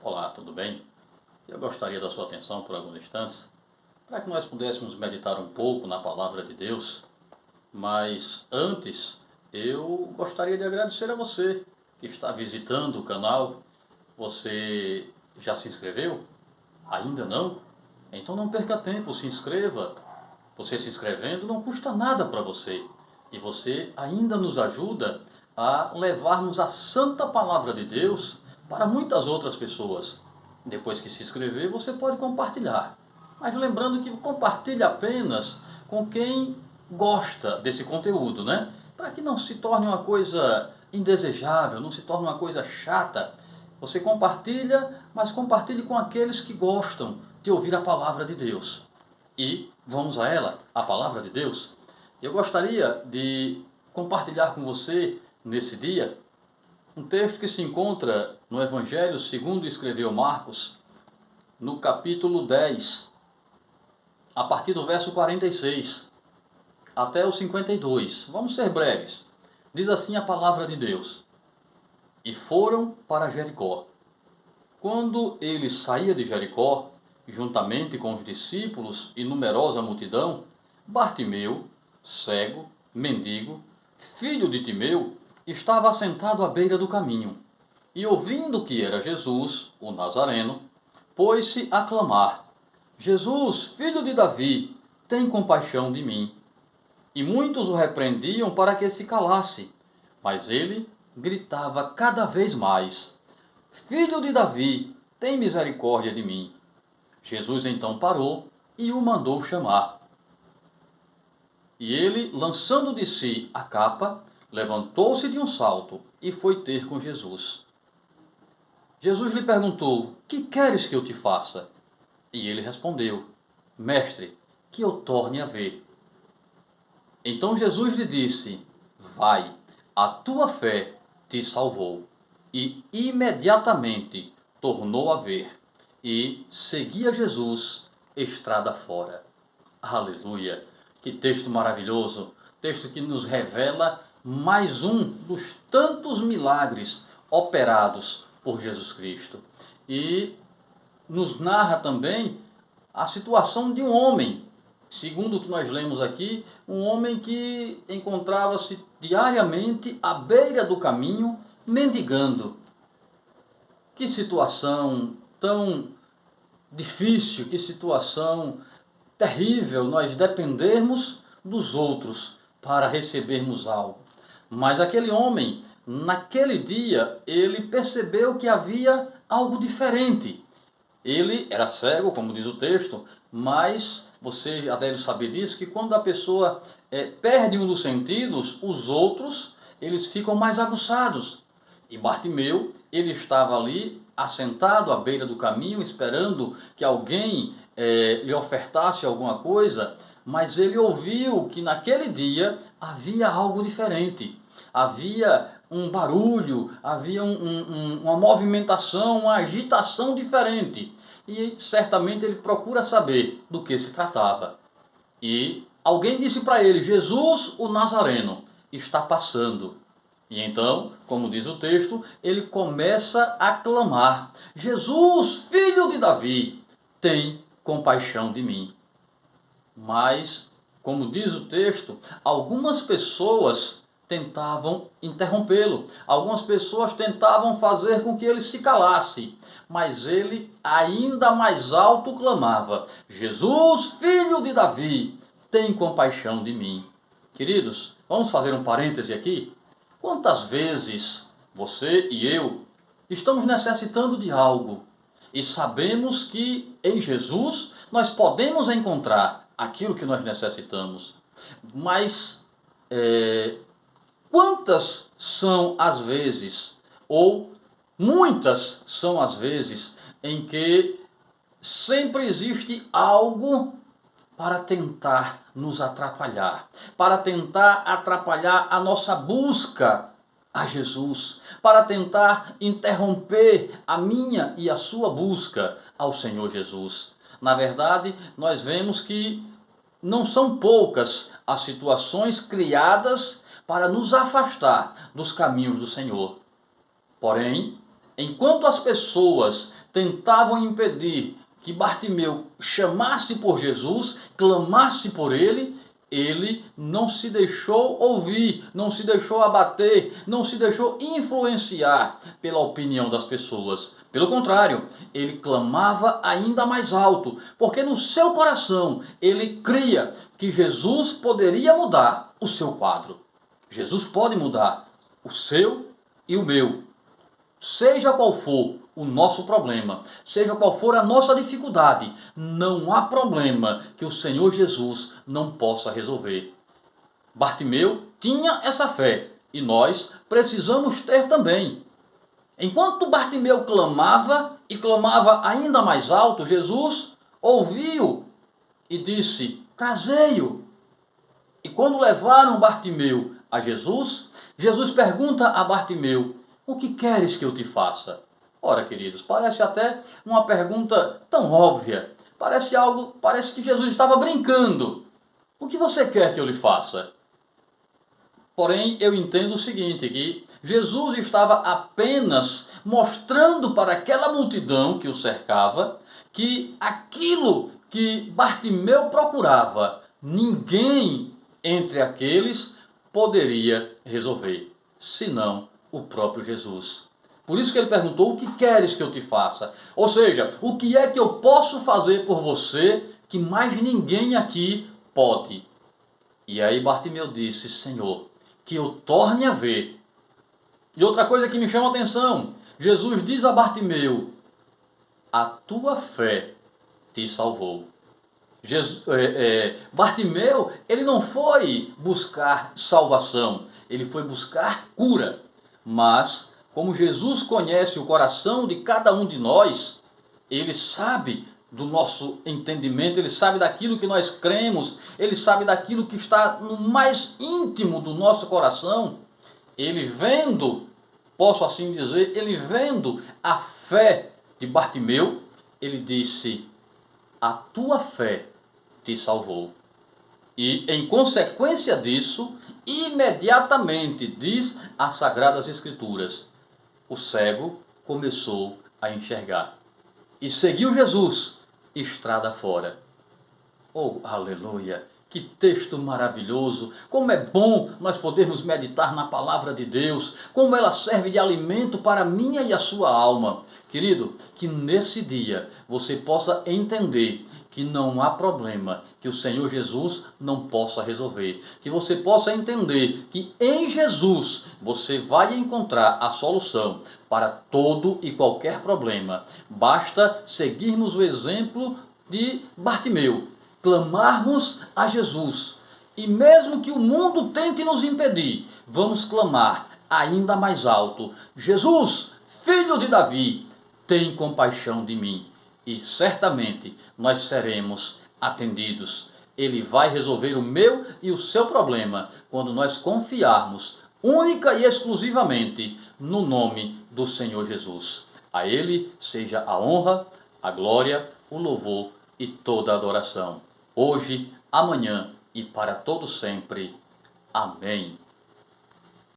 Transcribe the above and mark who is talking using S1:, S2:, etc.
S1: Olá, tudo bem? Eu gostaria da sua atenção por alguns instantes para que nós pudéssemos meditar um pouco na palavra de Deus, mas antes eu gostaria de agradecer a você que está visitando o canal. Você já se inscreveu? Ainda não? Então não perca tempo, se inscreva. Você se inscrevendo não custa nada para você e você ainda nos ajuda a levarmos a santa palavra de Deus para muitas outras pessoas. Depois que se inscrever, você pode compartilhar. Mas lembrando que compartilhe apenas com quem gosta desse conteúdo, né? Para que não se torne uma coisa indesejável, não se torne uma coisa chata. Você compartilha, mas compartilhe com aqueles que gostam de ouvir a palavra de Deus. E vamos a ela, a palavra de Deus. Eu gostaria de compartilhar com você nesse dia um texto que se encontra no Evangelho segundo escreveu Marcos, no capítulo 10, a partir do verso 46 até o 52. Vamos ser breves. Diz assim a palavra de Deus: E foram para Jericó. Quando ele saía de Jericó, juntamente com os discípulos e numerosa multidão, Bartimeu, cego, mendigo, filho de Timeu, estava assentado à beira do caminho. E ouvindo que era Jesus, o Nazareno, pôs-se a clamar: Jesus, filho de Davi, tem compaixão de mim. E muitos o repreendiam para que se calasse, mas ele gritava cada vez mais: Filho de Davi, tem misericórdia de mim. Jesus então parou e o mandou chamar. E ele, lançando de si a capa, levantou-se de um salto e foi ter com Jesus. Jesus lhe perguntou: Que queres que eu te faça? E ele respondeu: Mestre, que eu torne a ver. Então Jesus lhe disse: Vai, a tua fé te salvou. E imediatamente tornou a ver e seguia Jesus estrada fora. Aleluia! Que texto maravilhoso! Texto que nos revela mais um dos tantos milagres operados por Jesus Cristo. E nos narra também a situação de um homem, segundo o que nós lemos aqui, um homem que encontrava-se diariamente à beira do caminho, mendigando. Que situação tão difícil, que situação terrível nós dependermos dos outros para recebermos algo. Mas aquele homem, naquele dia, ele percebeu que havia algo diferente. Ele era cego, como diz o texto, mas você já deve saber disso, que quando a pessoa perde um dos sentidos, os outros eles ficam mais aguçados. E Bartimeu, ele estava ali, assentado à beira do caminho, esperando que alguém lhe ofertasse alguma coisa, mas ele ouviu que naquele dia havia algo diferente. Havia um barulho, havia uma movimentação, uma agitação diferente. E certamente ele procura saber do que se tratava. E alguém disse para ele: Jesus, o Nazareno, está passando. E então, como diz o texto, ele começa a clamar: Jesus, filho de Davi, tem compaixão de mim. Mas, como diz o texto, algumas pessoas tentavam interrompê-lo. Algumas pessoas tentavam fazer com que ele se calasse. Mas ele ainda mais alto clamava: Jesus, filho de Davi, tem compaixão de mim. Queridos, vamos fazer um parêntese aqui? Quantas vezes você e eu estamos necessitando de algo e sabemos que em Jesus nós podemos encontrar aquilo que nós necessitamos, mas quantas são as vezes, ou muitas são as vezes, em que sempre existe algo para tentar nos atrapalhar, para tentar atrapalhar a nossa busca a Jesus, para tentar interromper a minha e a sua busca ao Senhor Jesus. Na verdade, nós vemos que não são poucas as situações criadas para nos afastar dos caminhos do Senhor. Porém, enquanto as pessoas tentavam impedir que Bartimeu chamasse por Jesus, clamasse por ele, ele não se deixou ouvir, não se deixou abater, não se deixou influenciar pela opinião das pessoas. Pelo contrário, ele clamava ainda mais alto, porque no seu coração ele cria que Jesus poderia mudar o seu quadro. Jesus pode mudar o seu e o meu. Seja qual for o nosso problema, seja qual for a nossa dificuldade, não há problema que o Senhor Jesus não possa resolver. Bartimeu tinha essa fé e nós precisamos ter também. Enquanto Bartimeu clamava e clamava ainda mais alto, Jesus ouviu e disse: trazei-o. E quando levaram Bartimeu a Jesus, Jesus pergunta a Bartimeu: o que queres que eu te faça? Ora, queridos, parece até uma pergunta tão óbvia. Parece que Jesus estava brincando. O que você quer que eu lhe faça? Porém, eu entendo o seguinte, que Jesus estava apenas mostrando para aquela multidão que o cercava que aquilo que Bartimeu procurava, ninguém entre aqueles poderia resolver, senão o próprio Jesus. Por isso que ele perguntou: o que queres que eu te faça? Ou seja, o que é que eu posso fazer por você que mais ninguém aqui pode? E aí Bartimeu disse: Senhor, que eu torne a ver. E outra coisa que me chama a atenção, Jesus diz a Bartimeu: a tua fé te salvou. Bartimeu, ele não foi buscar salvação, ele foi buscar cura. Mas, como Jesus conhece o coração de cada um de nós, ele sabe do nosso entendimento, ele sabe daquilo que nós cremos, ele sabe daquilo que está no mais íntimo do nosso coração. Ele vendo, posso assim dizer, ele vendo a fé de Bartimeu, ele disse: a tua fé te salvou. E em consequência disso, imediatamente, diz as Sagradas Escrituras, o cego começou a enxergar e seguiu Jesus estrada fora. Oh, aleluia! Que texto maravilhoso! Como é bom nós podermos meditar na palavra de Deus, como ela serve de alimento para a minha e a sua alma. Querido, que nesse dia você possa entender que não há problema que o Senhor Jesus não possa resolver. Que você possa entender que em Jesus você vai encontrar a solução para todo e qualquer problema. Basta seguirmos o exemplo de Bartimeu, clamarmos a Jesus. E mesmo que o mundo tente nos impedir, vamos clamar ainda mais alto: Jesus, filho de Davi, tem compaixão de mim. E certamente nós seremos atendidos. Ele vai resolver o meu e o seu problema quando nós confiarmos única e exclusivamente no nome do Senhor Jesus. A Ele seja a honra, a glória, o louvor e toda a adoração, hoje, amanhã e para todo sempre. Amém.